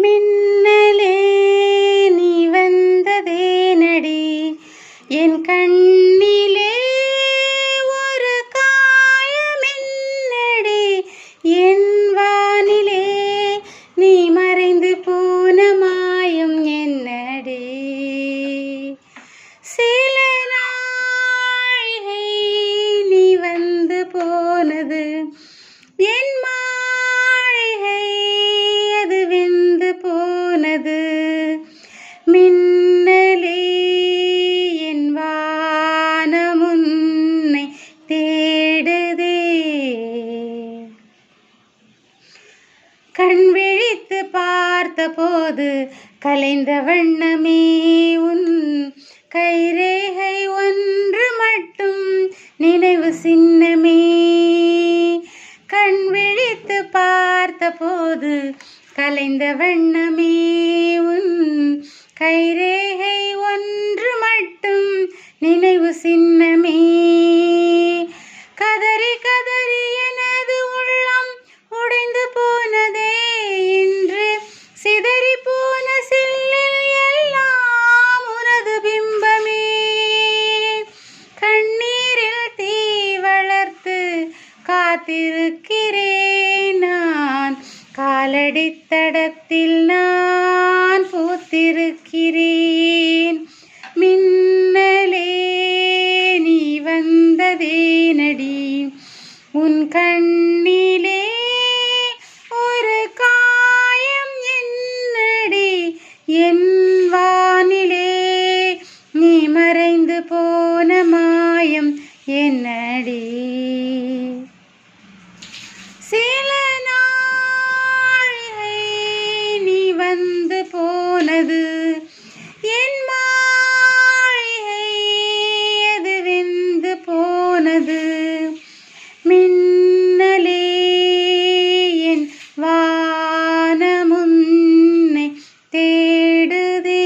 மின்னலே நீ வந்ததே நடி என் கண்ணிலே ஒரு காயமென்னடி என் வானிலே நீ மறைந்து போன மாயம் என்னடி சில நாழிகை நீ வந்து போனது என் மாளிகை அது வெந்து போனது மின்னலே என் வானமுன்னை தேடுதே கண் விழித்து பார்த்தபோது கலைந்த வண்ணமே உன் கைரேகை ஒன்று மட்டும் நினைவு சின்னமே கண் விழித்து பார்த்தபோது கலைந்த வண்ணமே உன் கைரேகை ஒன்று மட்டும் நினைவு சின்னமே கதறி கதறி எனது உள்ளம் உடைந்து போனதே இன்று சிதறி போன சில்லில் எல்லாம் உனது பிம்பமே கண்ணீரில் தீ வளர்த்து காத்திருக்கிறேன் நான் காலடித்தடத்தில் நான் பூத்திருக்கிறேன் மின்னலே நீ வந்ததே நடி உன் கண்ணிலே ஒரு காயம் என்னடி என் வானிலே நீ மறைந்து போன மாயம் என்னடி சில நாழிகை நீ வந்து போனது என் மாளிகை அது வெந்து போனது மின்னலே என் வானமுன்னை தேடுதே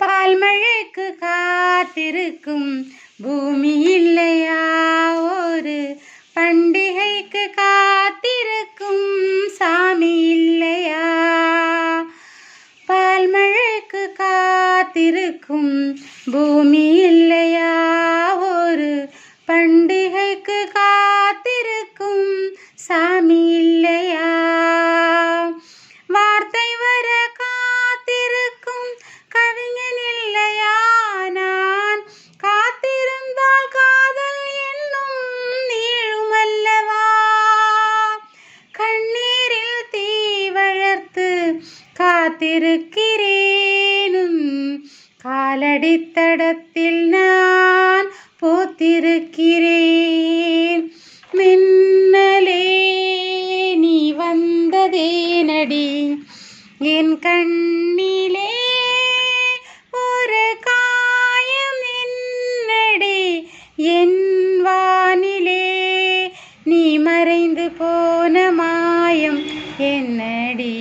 பால்மழைக்கு காத்திருக்கும் பூமி இல்லையா ஒரு பண்டிகைக்கு காத்திருக்கும் சாமி இல்லையா பால்மழைக்கு காத்திருக்கும் பூமி இல்லையா ஒரு பண்டிகைக்கு காத்திருக்கும் சாமி இல்லையா வார்த்தை வர காத்திருக்கும் கவிஞன் இல்லையா நான் காத்திருந்தால் காதல் என்னும் நீளுமல்லவா கண்ணீரில் தீ வளர்த்து காத்திருக்கிறேனும் காலடித்தடத்தில் நான் போத்திருக்கிறேன் மின்னலே நீ வந்ததே நடி என் கண்ணிலே ஒரு காயம் என்னடி என் வானிலே நீ மறைந்து போன மாயம் என்னடி